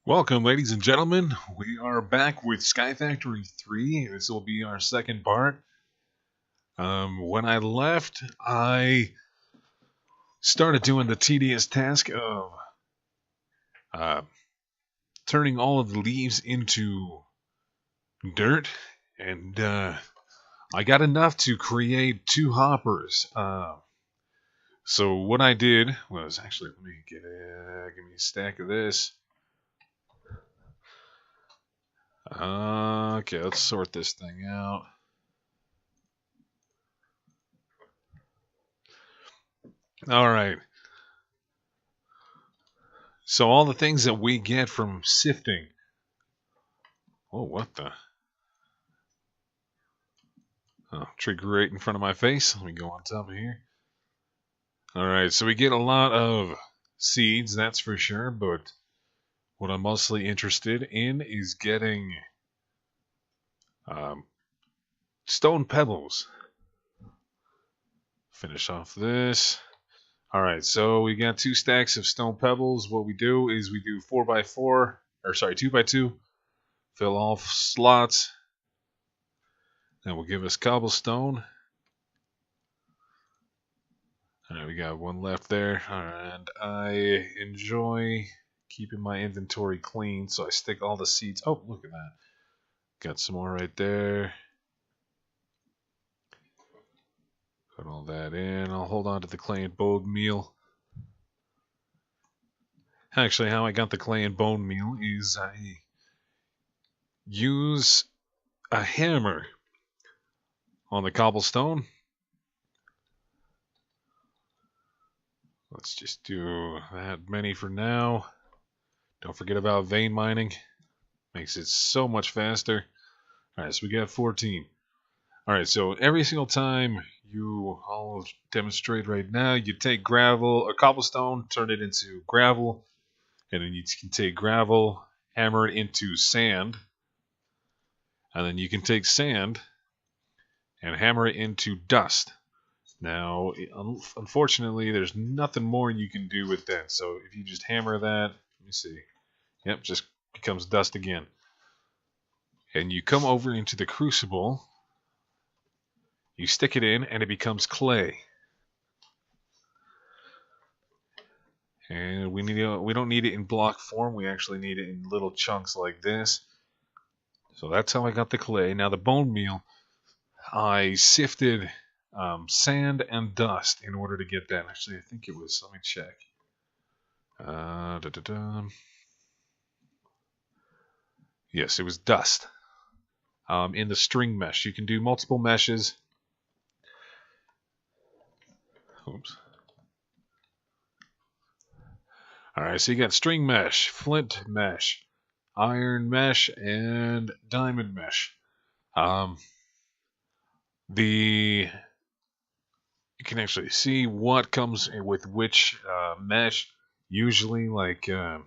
Welcome, ladies and gentlemen. We are back with Sky Factory 3. This will be our second part. When I left, I started doing the tedious task of uh, turning all of the leaves into dirt, and I got enough to create 2 hoppers. So what I did was actually let me give me a stack of this. Okay, let's sort this thing out. All right. So all the things that we get from sifting. Oh, what the? Oh, trigger right in front of my face. Let me go on top of here. All right, so we get a lot of seeds, that's for sure. But what I'm mostly interested in is getting stone pebbles. Finish off this. All right, so we got 2 stacks of stone pebbles. What we do is we do 4x4, or sorry, 2x2. Fill all slots. That will give us cobblestone. Alright, we got 1 left there. And I enjoy keeping my inventory clean, so I stick all the seeds. Oh, look at that. Got some more right there. Put all that in. I'll hold on to the clay and bone meal. Actually, how I got the clay and bone meal is I use a hammer on the cobblestone. Let's just do that many for now. Don't forget about vein mining. Makes it so much faster. Alright, so we got 14. Alright, so every single time I'll demonstrate right now, you take gravel or cobblestone, turn it into gravel, and then you can take gravel, hammer it into sand, and then you can take sand and hammer it into dust. Now, unfortunately, there's nothing more you can do with that, so if you just hammer that, let me see, yep, just becomes dust again. And you come over into the crucible, you stick it in, and it becomes clay. And we don't need it in block form. We actually need it in little chunks like this. So that's how I got the clay. Now the bone meal, I sifted sand and dust in order to get that. Actually, I think it was. Let me check. Yes, it was dust. In the string mesh, you can do multiple meshes. Oops. Alright, so you got string mesh, flint mesh, iron mesh, and diamond mesh. You can actually see what comes with which mesh. Usually, like in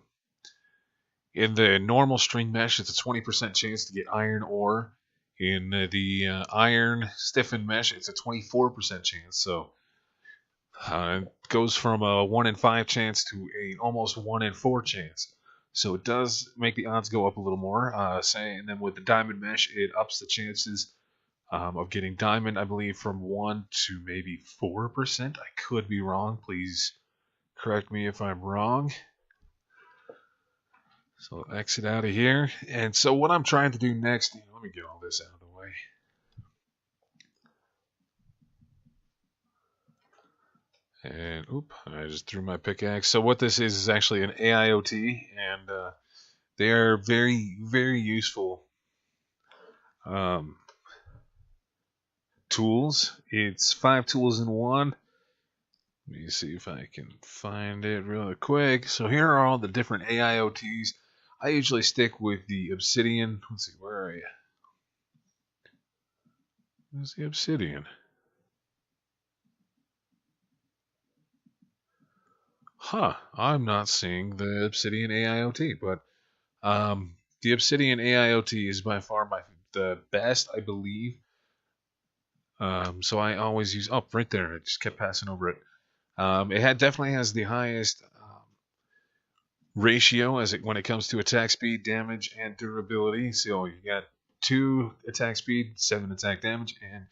the normal string mesh, it's a 20% chance to get iron ore. In the iron stiffened mesh, it's a 24% chance. So it goes from a 1 in 5 chance to a almost 1 in 4 chance. So it does make the odds go up a little more. And then with the diamond mesh, it ups the chances of getting diamond, I believe, from 1 to maybe 4%. I could be wrong. Please correct me if I'm wrong. So exit out of here. And so what I'm trying to do next, let me get all this out of the way. And oop, I just threw my pickaxe. So what this is actually an AIoT, and they are very, very useful tools. It's 5 tools in one. Let me see if I can find it really quick. So here are all the different AIoTs. I usually stick with the obsidian. Let's see, where are you? Where's the obsidian? Huh, I'm not seeing the obsidian AIoT, but the obsidian AIoT is by far the best, I believe. So I always use, oh, right there, I just kept passing over it. It definitely has the highest ratio when it comes to attack speed, damage, and durability. So you got 2 attack speed, 7 attack damage, and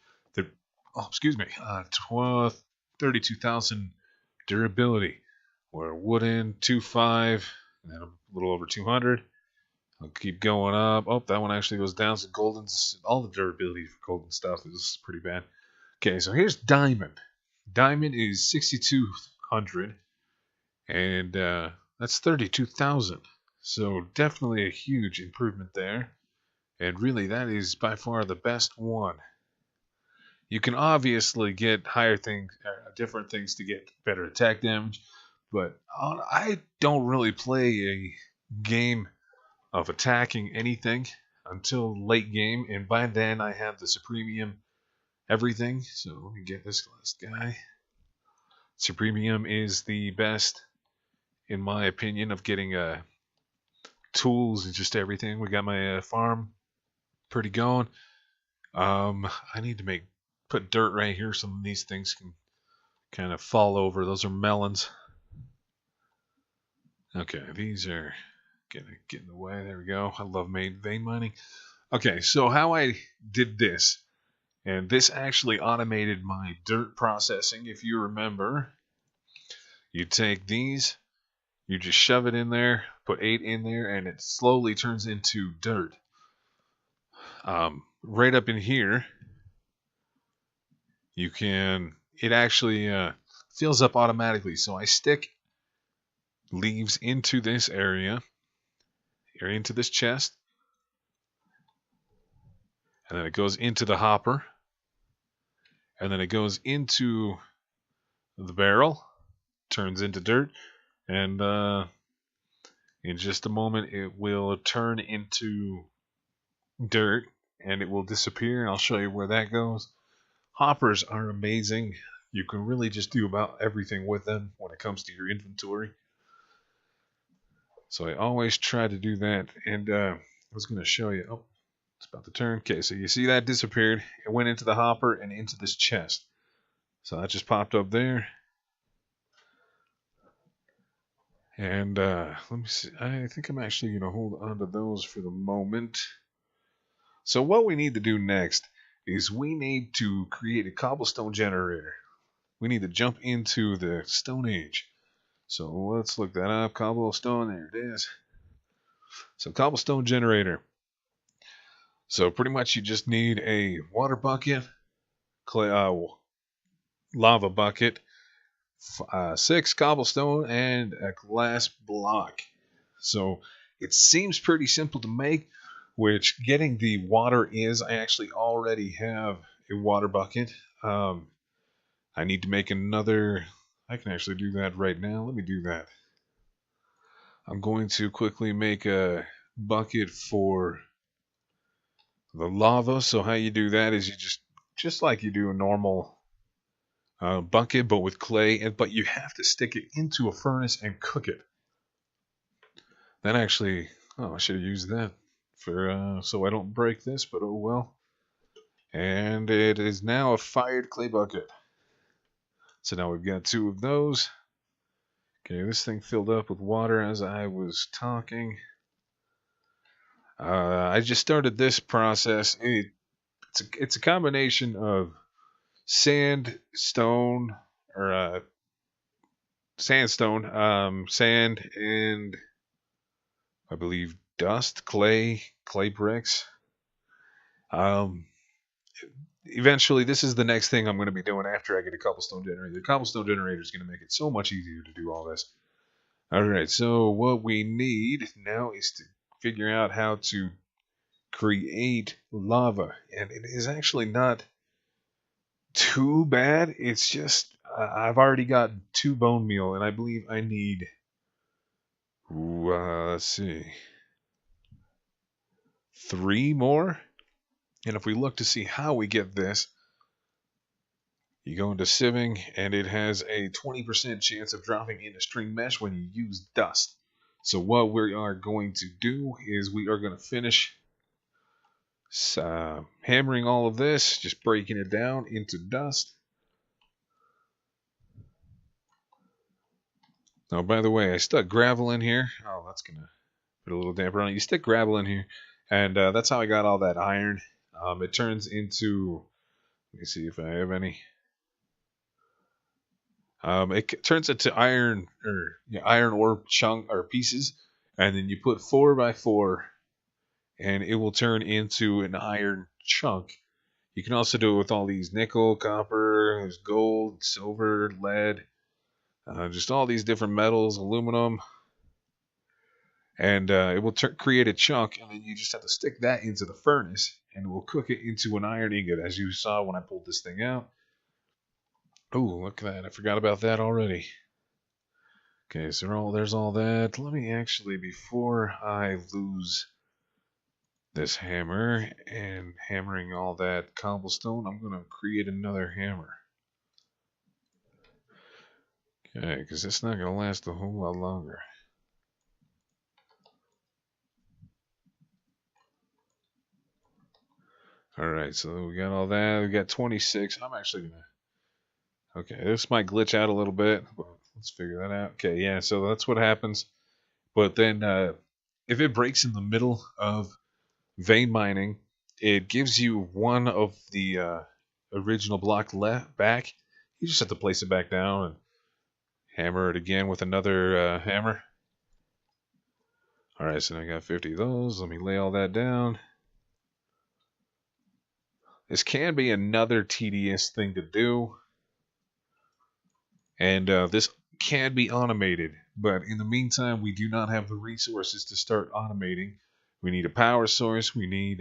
32,000 durability. We're wooden 2.5, and then a little over 200. I'll keep going up. Oh, that one actually goes down. So golden's, all the durability for golden stuff is pretty bad. Okay, so here's diamond. Diamond is 6,200, and that's 32,000. So definitely a huge improvement there. And really, that is by far the best one. You can obviously get different things to get better attack damage, but I don't really play a game of attacking anything until late game, and by then I have the Supremium everything. So let me get this last guy. Supremium is the best, in my opinion, of getting tools and just everything. We got my farm pretty going. I need to put dirt right here so these things can kind of fall over. Those are melons. Okay, these are gonna get in the way. There we go. I love vein mining. Okay, so how I did this, and this actually automated my dirt processing. If you remember, you take these, you just shove it in there, put 8 in there, and it slowly turns into dirt. Right up in here, it actually fills up automatically. So I stick leaves into this area into this chest, and then it goes into the hopper, and then it goes into the barrel, turns into dirt, and in just a moment it will turn into dirt and it will disappear, and I'll show you where that goes. Hoppers are amazing. You can really just do about everything with them when it comes to your inventory. So I always try to do that, and I was going to show you. Oh, it's about to turn. Okay, so you see that disappeared. It went into the hopper and into this chest. So that just popped up there. And let me see. I think I'm actually going to hold on to those for the moment. So what we need to do next is we need to create a cobblestone generator. We need to jump into the Stone Age. So let's look that up. Cobblestone, there it is. So cobblestone generator. So pretty much you just need a water bucket, lava bucket, 6 cobblestone, and a glass block. So it seems pretty simple to make, which getting the water is, I actually already have a water bucket. I need to make another. I can actually do that right now. Let me do that. I'm going to quickly make a bucket for the lava. So how you do that is you just like you do a normal bucket, but with clay, but you have to stick it into a furnace and cook it. That actually, I should have used that for so I don't break this, but oh well. And it is now a fired clay bucket. So now we've got 2 of those. Okay, this thing filled up with water as I was talking. I just started this process. It's a combination of sandstone, sand, and I believe dust, clay bricks. Eventually, this is the next thing I'm going to be doing after I get a cobblestone generator. The cobblestone generator is going to make it so much easier to do all this. Alright, so what we need now is to figure out how to create lava. And it is actually not too bad. It's just, I've already got 2 bone meal, and I believe I need, let's see, 3 more. And if we look to see how we get this, you go into sieving, and it has a 20% chance of dropping into string mesh when you use dust. So what we are going to do is we are going to finish hammering all of this, just breaking it down into dust. Oh, by the way, I stuck gravel in here. Oh, that's going to put a little damper on it. You stick gravel in here, and that's how I got all that iron. It turns into, let me see if I have any. It turns into iron or iron ore chunk or pieces, and then you put 4x4, and it will turn into an iron chunk. You can also do it with all these nickel, copper, there's gold, silver, lead, just all these different metals, aluminum, and it will create a chunk, and then you just have to stick that into the furnace, and it will cook it into an iron ingot, as you saw when I pulled this thing out. Oh, look at that! I forgot about that already. Okay, so there's all that. Let me actually, before I lose this hammer and hammering all that cobblestone, I'm going to create another hammer. Okay, because it's not going to last a whole lot longer. Alright, so we got all that. We got 26. I'm actually going to... Okay, this might glitch out a little bit, but let's figure that out. Okay, yeah, so that's what happens. But then if it breaks in the middle of vein mining, it gives you one of the original block left back. You just have to place it back down and hammer it again with another hammer. Alright, so now I got 50 of those. Let me lay all that down. This can be another tedious thing to do. And this can be automated. But in the meantime, we do not have the resources to start automating. We need a power source. We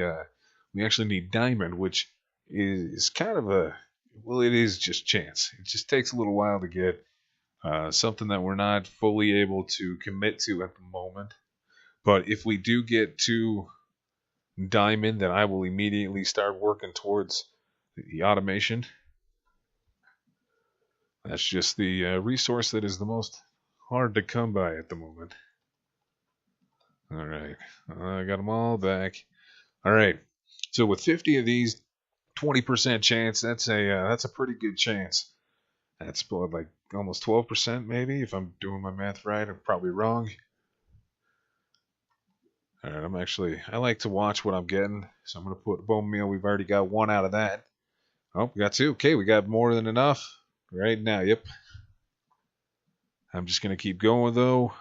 actually need diamond, which is kind of it is just chance. It just takes a little while to get something that we're not fully able to commit to at the moment. But if we do get to diamond, then I will immediately start working towards the automation. That's just the resource that is the most hard to come by at the moment. Alright, I got them all back. Alright, so with 50 of these, 20% chance, that's a pretty good chance. That's like almost 12% maybe, if I'm doing my math right. I'm probably wrong. Alright, I like to watch what I'm getting, so I'm going to put bone meal. We've already got one out of that. Oh, we got two. Okay, we got more than enough right now. Yep. I'm just going to keep going, though.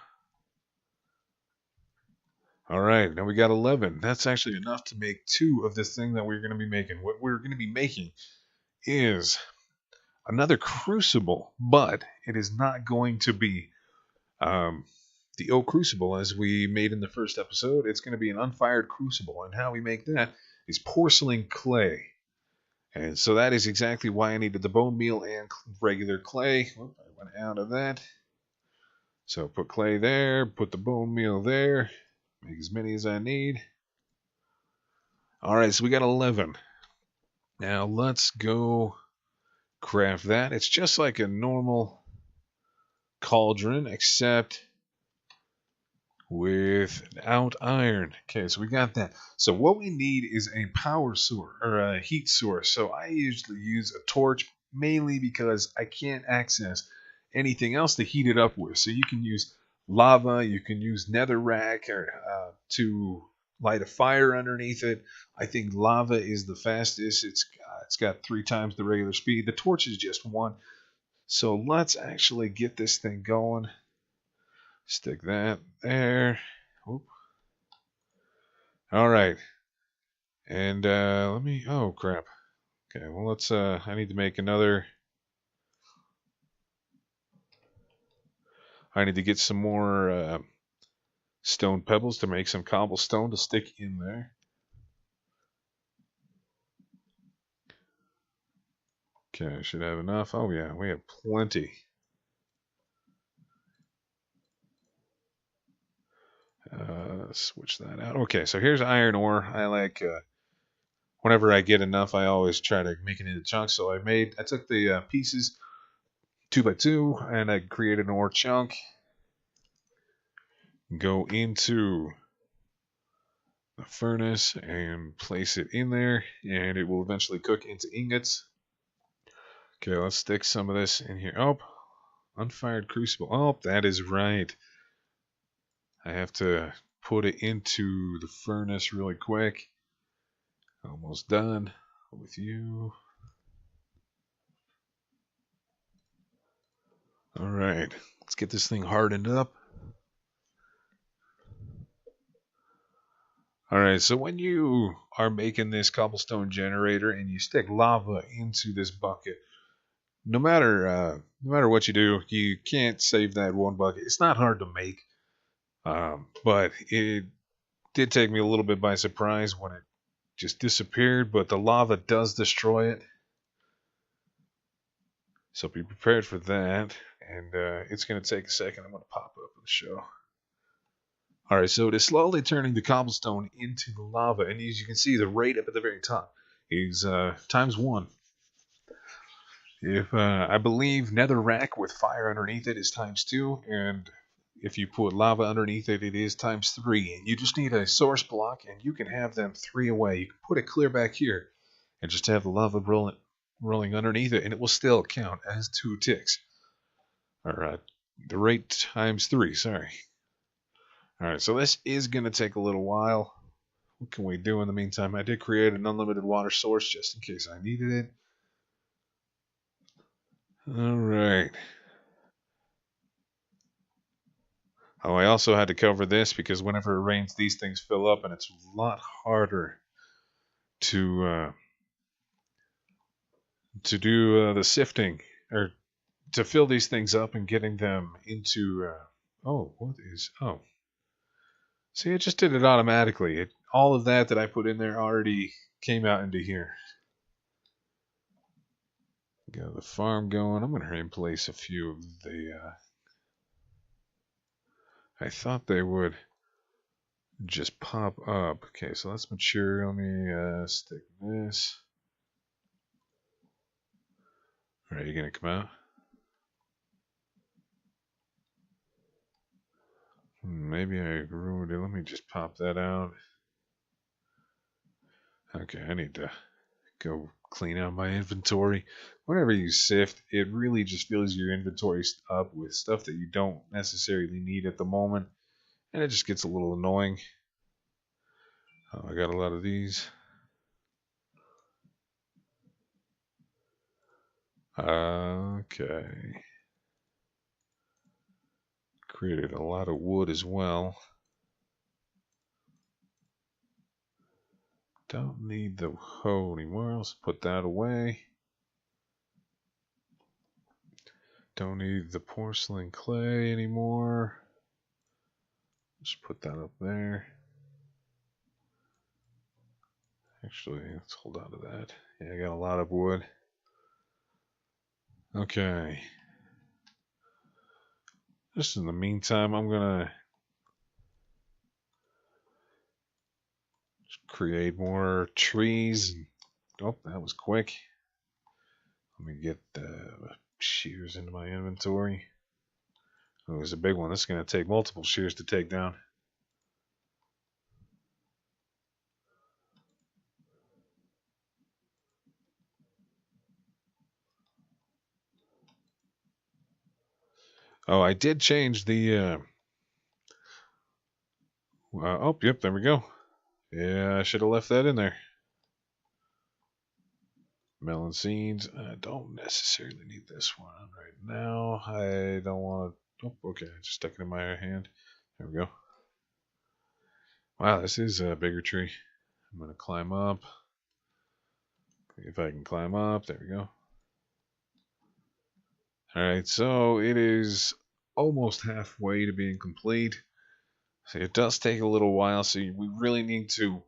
Alright, now we got 11. That's actually enough to make two of this thing that we're going to be making. What we're going to be making is another crucible, but it is not going to be the oak crucible as we made in the first episode. It's going to be an unfired crucible, and how we make that is porcelain clay. And so that is exactly why I needed the bone meal and regular clay. Whoop, I went out of that. So put clay there, put the bone meal there, make as many as I need. Alright, so we got 11. Now let's go craft that. It's just like a normal cauldron, except without iron. Okay, so we got that. So what we need is a power source or a heat source. So I usually use a torch, mainly because I can't access anything else to heat it up with. So you can use lava, you can use netherrack to light a fire underneath it. I think lava is the fastest. It's got 3 times the regular speed. The torch is just 1. So let's actually get this thing going. Stick that there. Oop. All right. And let me. Oh crap. Okay. Well, let's. I need to make another. I need to get some more stone pebbles to make some cobblestone to stick in there. Okay, I should have enough. Oh yeah, we have plenty. Switch that out. Okay, so here's iron ore. I like. Whenever I get enough, I always try to make it into chunks. So I took the pieces 2x2 and I created an ore chunk. Go into the furnace and place it in there, and it will eventually cook into ingots. Okay, let's stick some of this in here. Oh, Unfired crucible. Oh, that is right. I have to put it into the furnace really quick. Almost done with you. All right, let's get this thing hardened up. All right, so when you are making this cobblestone generator and you stick lava into this bucket, no matter what you do, you can't save that one bucket. It's not hard to make, but it did take me a little bit by surprise when it just disappeared. But the lava does destroy it, so be prepared for that. And it's going to take a second. I'm going to pop up and show. All right, so it is slowly turning the cobblestone into the lava, and as you can see, the rate up at the very top is ×1. If I believe netherrack with fire underneath it is ×2, and if you put lava underneath it, it is ×3. And you just need a source block, and you can have them 3 away. You can put it clear back here, and just have the lava rolling underneath it, and it will still count as 2 ticks. Or the rate ×3. Sorry. All right, so this is going to take a little while. What can we do in the meantime? I did create an unlimited water source just in case I needed it. All right. Oh, I also had to cover this because whenever it rains, these things fill up, and it's a lot harder to do the sifting or to fill these things up and getting them into. Oh, what is? Oh, see, it just did it automatically. All of that I put in there already came out into here. Got the farm going. I'm going to replace a few of the. I thought they would just pop up. Okay, so that's mature. Let me stick this. All right, you gonna come out? Maybe I ruined it. Let me just pop that out. Okay, I need to go clean out my inventory. Whenever you sift, it really just fills your inventory up with stuff that you don't necessarily need at the moment, and it just gets a little annoying. Oh, I got a lot of these. Okay. Created a lot of wood as well. Don't need the hoe anymore. Let's put that away. Don't need the porcelain clay anymore. Just put that up there. Actually, let's hold on to that. Yeah, I got a lot of wood. Okay. Just in the meantime, I'm gonna create more trees. Oh, that was quick. Let me get the shears into my inventory. Oh, it was a big one. This is gonna take multiple shears to take down. Oh, I did change the. Oh, yep, there we go. Yeah, I should have left that in there. Melon seeds. I don't necessarily need this one right now. I don't want to. Oh, okay. I just stuck it in my hand. There we go. Wow, this is a bigger tree. I'm going to climb up. If I can climb up. There we go. Alright, so it is almost halfway to being complete. So it does take a little while, so we really need to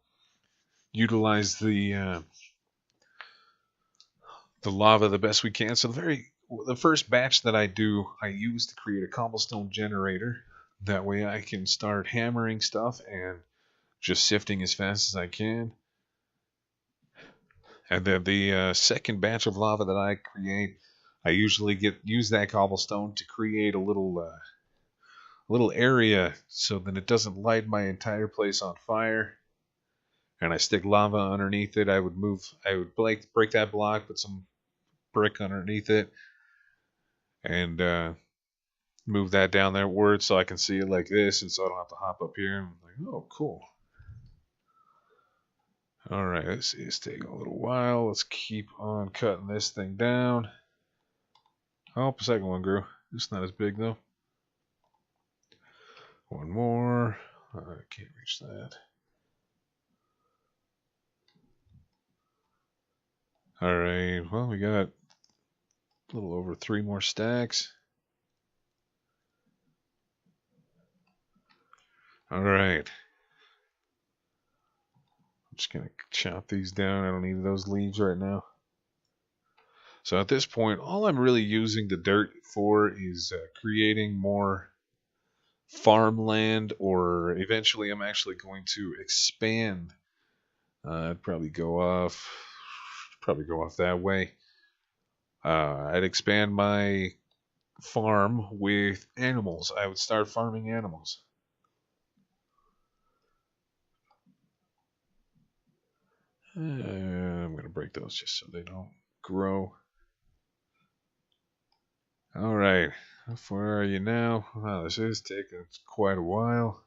utilize the lava the best we can. So the first batch that I do, I use to create a cobblestone generator. That way I can start hammering stuff and just sifting as fast as I can. And then the second batch of lava that I create, I usually use that cobblestone to create a little area so that it doesn't light my entire place on fire. And I stick lava underneath it. I would break that block, put some brick underneath it, and move that down there word so I can see it like this, and so I don't have to hop up here. And I'm like, oh, cool. All right, let's see. It's taking a little while. Let's keep on cutting this thing down. Oh, the second one grew. It's not as big though. One more. I can't reach that. All right. Well, we got a little over 3 more stacks. All right. I'm just going to chop these down. I don't need those leaves right now. So at this point, all I'm really using the dirt for is creating more farmland, or eventually I'm actually going to expand. I'd probably go off that way. I'd expand my farm with animals. I would start farming animals. I'm going to break those just so they don't grow. All right. How far are you now? Wow, this is taking quite a while.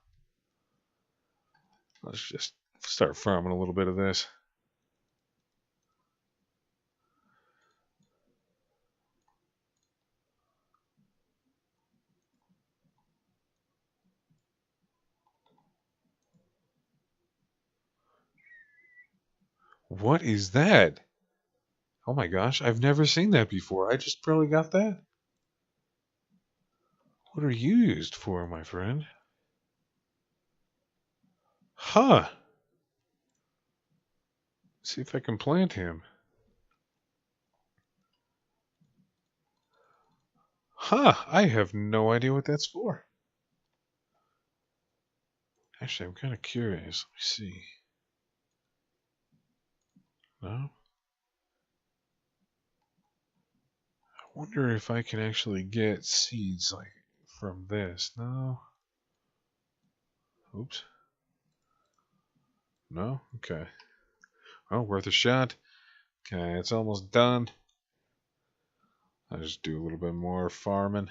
Let's just start farming a little bit of this. What is that? Oh my gosh, I've never seen that before. I just barely got that. What are you used for, my friend? Huh. See if I can plant him. Huh, I have no idea what that's for. Actually, I'm kind of curious. Let me see. No? I wonder if I can actually get seeds like from this. No? Oops. No? Okay. Well, worth a shot. Okay, it's almost done. I'll just do a little bit more farming.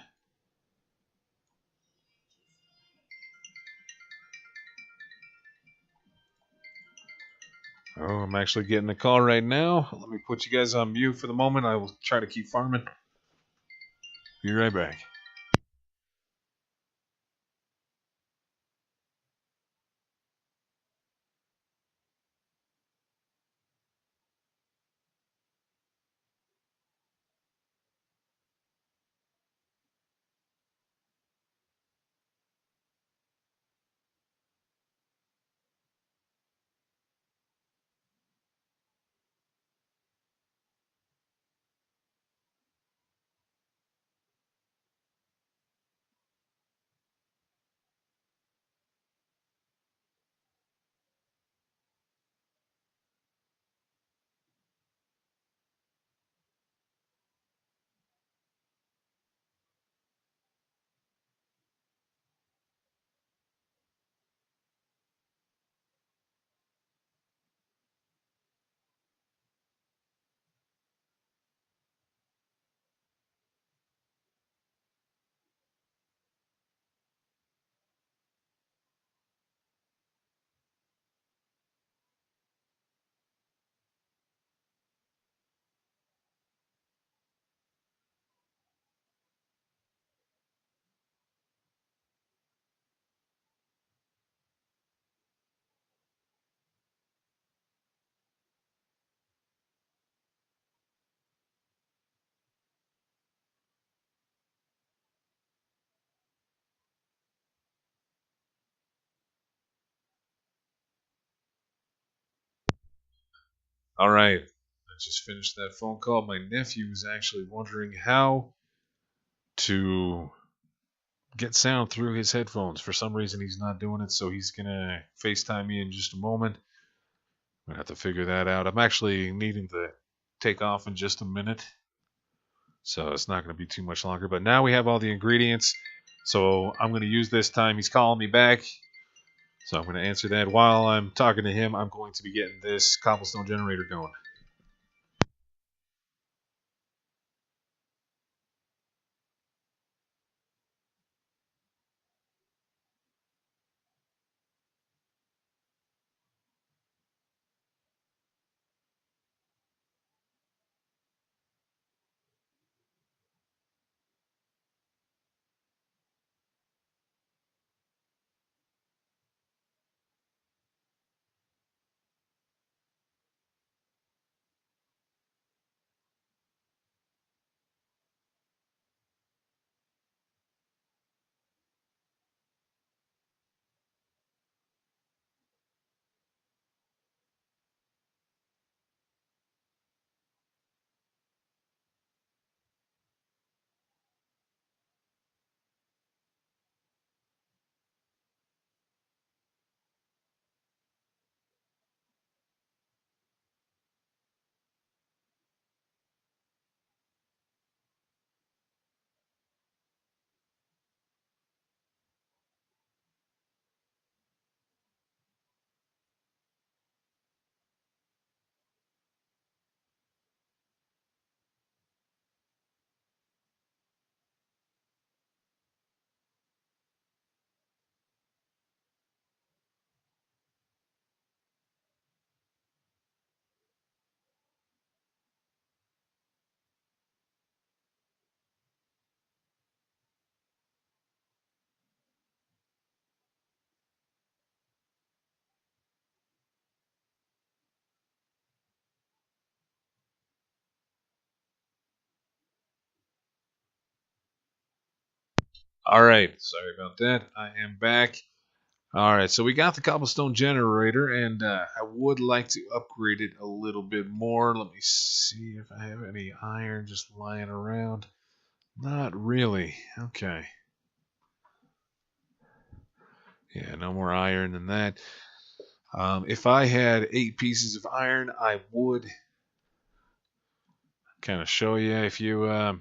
Oh, I'm actually getting a call right now. Let me put you guys on mute for the moment. I will try to keep farming. Be right back. All right. I just finished that phone call. My nephew is actually wondering how to get sound through his headphones. For some reason, he's not doing it, so he's going to FaceTime me in just a moment. I'm going to have to figure that out. I'm actually needing to take off in just a minute, so it's not going to be too much longer. But now we have all the ingredients, so I'm going to use this time. He's calling me back, so I'm going to answer that. While I'm talking to him, I'm going to be getting this cobblestone generator going. All right, sorry about that. I am back. All right, so we got the cobblestone generator, and I would like to upgrade it a little bit more. Let me see if I have any iron just lying around. Not really. Okay. Yeah, no more iron than that. If I had 8 pieces of iron, I would kind of show you. If you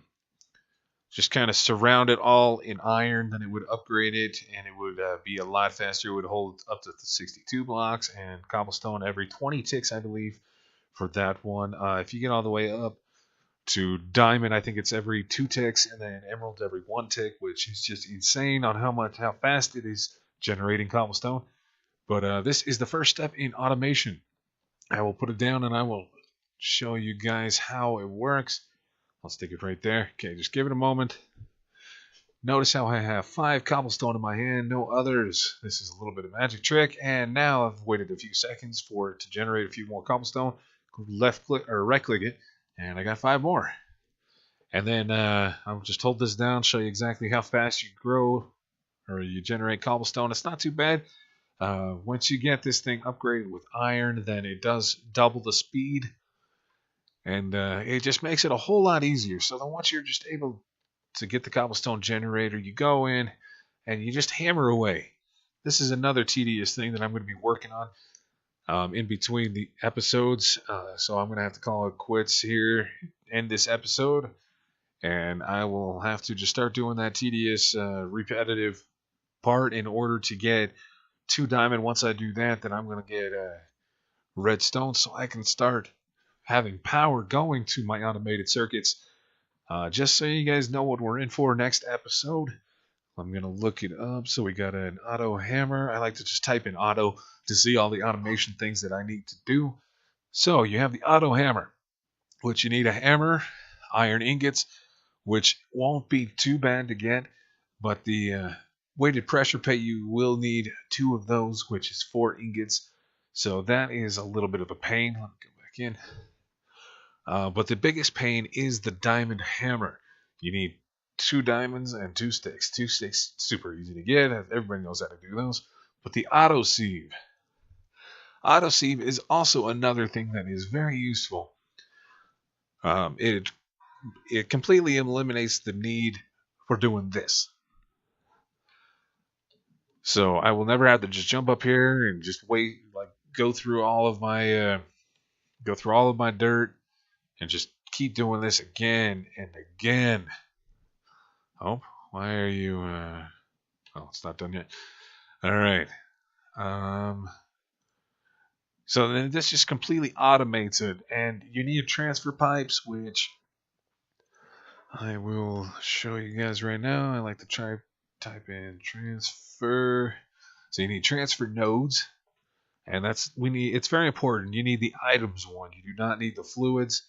just kind of surround it all in iron, then it would upgrade it, and it would be a lot faster. It would hold up to 62 blocks, and cobblestone every 20 ticks, I believe, for that one. If you get all the way up to diamond, I think it's every 2 ticks, and then emerald every 1 tick, which is just insane on how fast it is generating cobblestone. But this is the first step in automation. I will put it down, and I will show you guys how it works. I'll stick it right there. Okay, just give it a moment. Notice how I have 5 cobblestone in my hand, no others. This is a little bit of magic trick, and now I've waited a few seconds for it to generate a few more cobblestone. Left click or right click it, and I got 5 more. And then I'll just hold this down, show you exactly how fast you grow or you generate cobblestone. It's not too bad. Once you get this thing upgraded with iron, then it does double the speed, and it just makes it a whole lot easier. So then once you're just able to get the cobblestone generator, you go in and you just hammer away. This is another tedious thing that I'm going to be working on in between the episodes. So I'm going to have to call it quits here, end this episode, and I will have to just start doing that tedious, repetitive part in order to get 2 diamond. Once I do that, then I'm going to get redstone so I can start having power going to my automated circuits. Just so you guys know what we're in for next episode, I'm going to look it up. So we got an auto hammer. I like to just type in auto to see all the automation things that I need to do. So you have the auto hammer, which you need a hammer, iron ingots, which won't be too bad to get, but the weighted pressure plate, you will need 2 of those, which is 4 ingots. So that is a little bit of a pain. Let me go back in. But the biggest pain is the diamond hammer. You need 2 diamonds and 2 sticks. 2 sticks, super easy to get. Everybody knows how to do those. But the auto sieve. Auto sieve is also another thing that is very useful. It completely eliminates the need for doing this. So I will never have to just jump up here and just wait, like go through all of my dirt and just keep doing this again and again. Oh, why are you? Oh, it's not done yet. All right. So then this just completely automates it, and you need transfer pipes, which I will show you guys right now. I like to type in transfer. So you need transfer nodes, and it's very important. You need the items one. You do not need the fluids.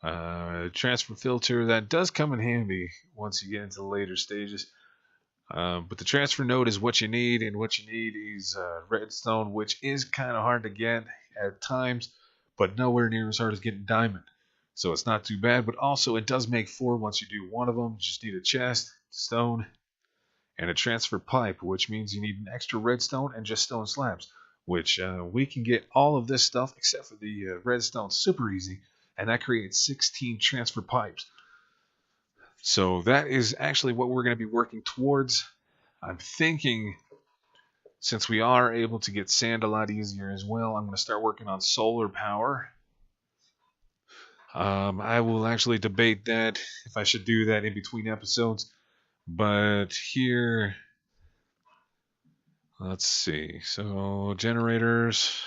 Transfer filter, that does come in handy once you get into the later stages. But the transfer node is what you need, and what you need is redstone, which is kind of hard to get at times, but nowhere near as hard as getting diamond. So it's not too bad, but also it does make 4 once you do one of them. You just need a chest, stone, and a transfer pipe, which means you need an extra redstone and just stone slabs, which we can get all of this stuff except for the redstone super easy, and that creates 16 transfer pipes. So that is actually what we're going to be working towards. I'm thinking, since we are able to get sand a lot easier as well, I'm going to start working on solar power. I will actually debate that if I should do that in between episodes. But here, let's see. So generators.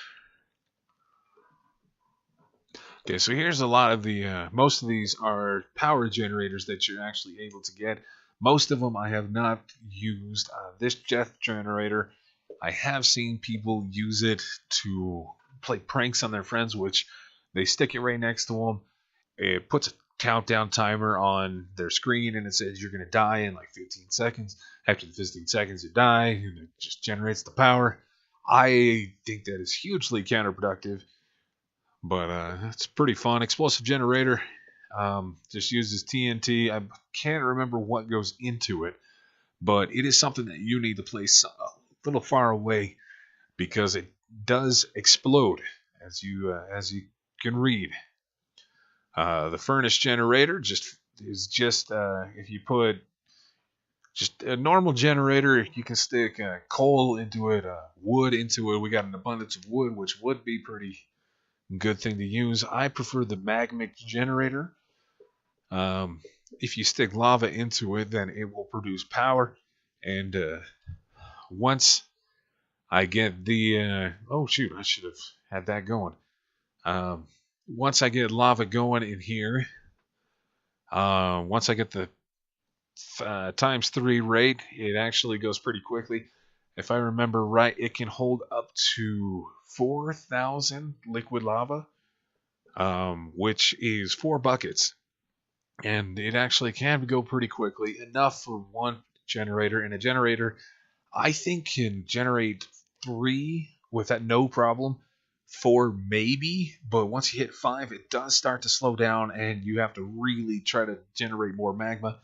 Okay, so here's a lot of the, most of these are power generators that you're actually able to get. Most of them I have not used. This jet generator, I have seen people use it to play pranks on their friends, which they stick it right next to them. It puts a countdown timer on their screen, and it says you're going to die in like 15 seconds. After the 15 seconds, you die, and it just generates the power. I think that is hugely counterproductive. But it's pretty fun. Explosive generator just uses TNT. I can't remember what goes into it, but it is something that you need to place a little far away because it does explode, as you can read. The furnace generator is just if you put just a normal generator, you can stick coal into it, wood into it. We got an abundance of wood, which would be pretty good thing to use. I prefer the magmic generator. If you stick lava into it, then it will produce power. And once I get the oh shoot, I should have had that going. Once I get lava going in here, once I get the ×3 rate, it actually goes pretty quickly. If I remember right, it can hold up to 4,000 liquid lava, which is 4 buckets. And it actually can go pretty quickly, enough for one generator. And a generator, I think, can generate 3 with that no problem. 4 maybe, but once you hit 5, it does start to slow down, and you have to really try to generate more magma.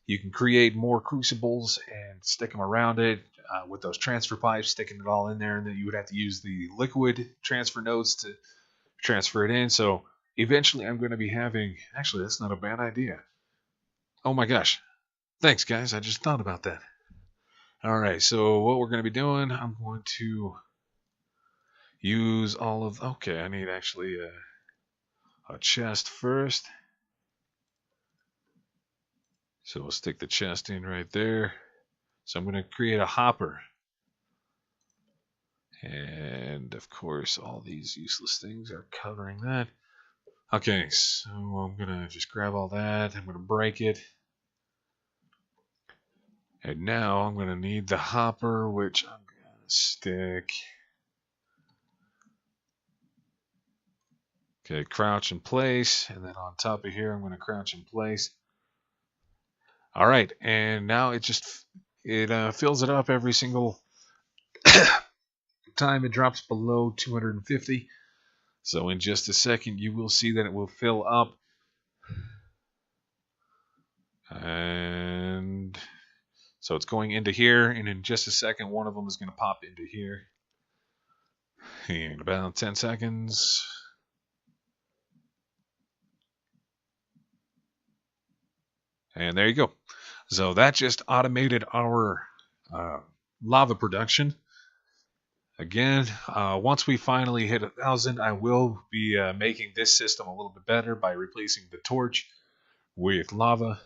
You can create more crucibles and stick them around it with those transfer pipes, sticking it all in there, and then you would have to use the liquid transfer nodes to transfer it in. So eventually I'm going to be having... Actually, that's not a bad idea. Oh my gosh. Thanks, guys. I just thought about that. All right, so what we're going to be doing, I'm going to use all of... Okay, I need actually a chest first. So we'll stick the chest in right there. So I'm going to create a hopper. And of course, all these useless things are covering that. Okay, so I'm going to just grab all that. I'm going to break it. And now I'm going to need the hopper, which I'm going to stick. Okay, crouch in place. And then on top of here, I'm going to crouch in place. All right, and now it fills it up every single time it drops below 250. So in just a second, you will see that it will fill up. And so it's going into here, and in just a second, one of them is going to pop into here. In about 10 seconds. And there you go. So that just automated our lava production. Again, once we finally hit 1,000, I will be making this system a little bit better by replacing the torch with lava.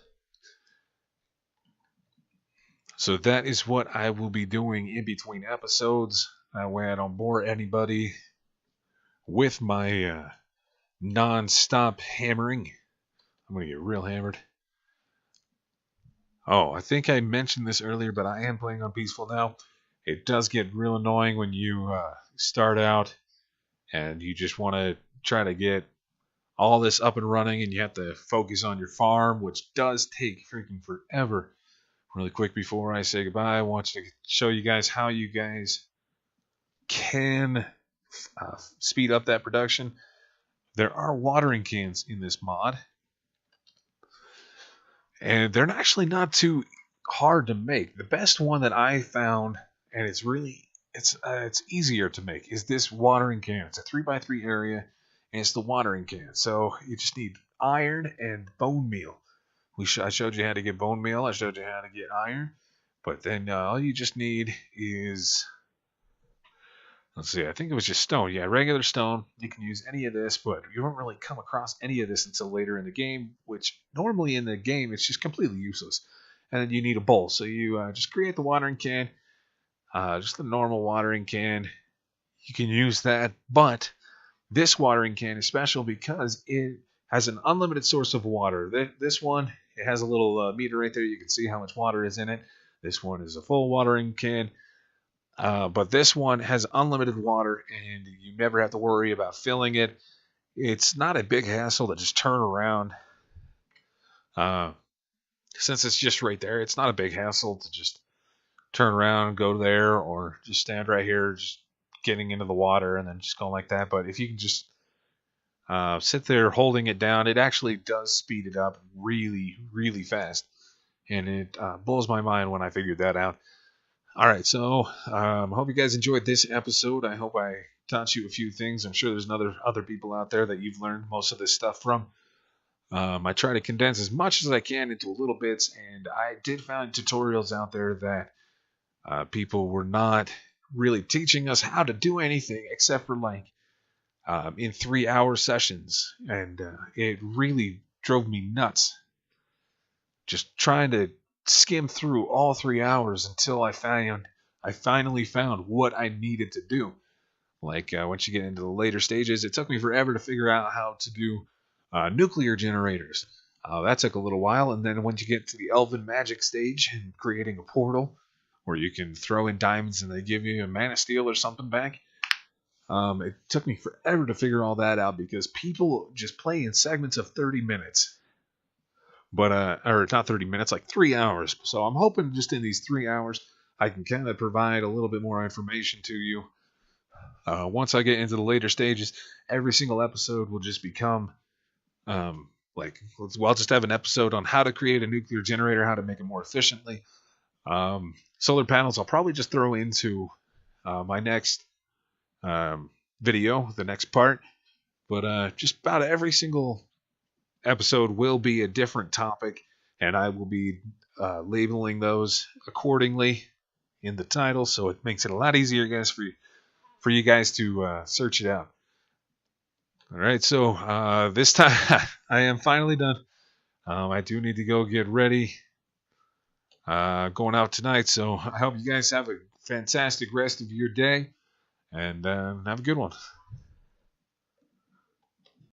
So that is what I will be doing in between episodes. That way I don't bore anybody with my non-stop hammering. I'm going to get real hammered. Oh, I think I mentioned this earlier, but I am playing on peaceful now. It does get real annoying when you start out and you just want to try to get all this up and running, and you have to focus on your farm, which does take freaking forever. Really quick before I say goodbye, I want to show you guys how you guys can speed up that production. There are watering cans in this mod, and they're actually not too hard to make. The best one that I found, and it's easier to make, is this watering can. It's a 3x3 area, and it's the watering can. So you just need iron and bone meal. I showed you how to get bone meal. I showed you how to get iron. But then all you just need is, let's see, I think it was just stone. Yeah, regular stone. You can use any of this, but you won't really come across any of this until later in the game, which normally in the game it's just completely useless. And then you need a bowl. So you just create the watering can, just the normal watering can. You can use that, but this watering can is special because it has an unlimited source of water. This one, it has a little meter right there. You can see how much water is in it. This one is a full watering can. But this one has unlimited water, and you never have to worry about filling it. It's not a big hassle to just turn around. Since it's just right there, it's not a big hassle to just turn around, go there, or just stand right here, just getting into the water and then just going like that. But if you can just sit there holding it down, it actually does speed it up really, really fast. and it blows my mind when I figured that out. All right, so I hope you guys enjoyed this episode. I hope I taught you a few things. I'm sure there's other people out there that you've learned most of this stuff from. I try to condense as much as I can into little bits, and I did find tutorials out there that people were not really teaching us how to do anything except for like in 3-hour sessions, and it really drove me nuts. Just trying to skim through all 3 hours until I finally found what I needed to do. Like once you get into the later stages, it took me forever to figure out how to do nuclear generators. That took a little while, and then once you get to the Elven Magic stage and creating a portal where you can throw in diamonds and they give you a mana steel or something back, it took me forever to figure all that out because people just play in segments of 30 minutes. But or not 30 minutes, like 3 hours. So I'm hoping just in these 3 hours I can kind of provide a little bit more information to you. Once I get into the later stages, every single episode will just become I'll just have an episode on how to create a nuclear generator, how to make it more efficiently. Solar panels I'll probably just throw into my next video, the next part. But just about every single episode will be a different topic, and I will be labeling those accordingly in the title, so it makes it a lot easier, guys, for you guys to search it out. All right, so this time I am finally done. I do need to go get ready. Going out tonight, so I hope you guys have a fantastic rest of your day, and have a good one.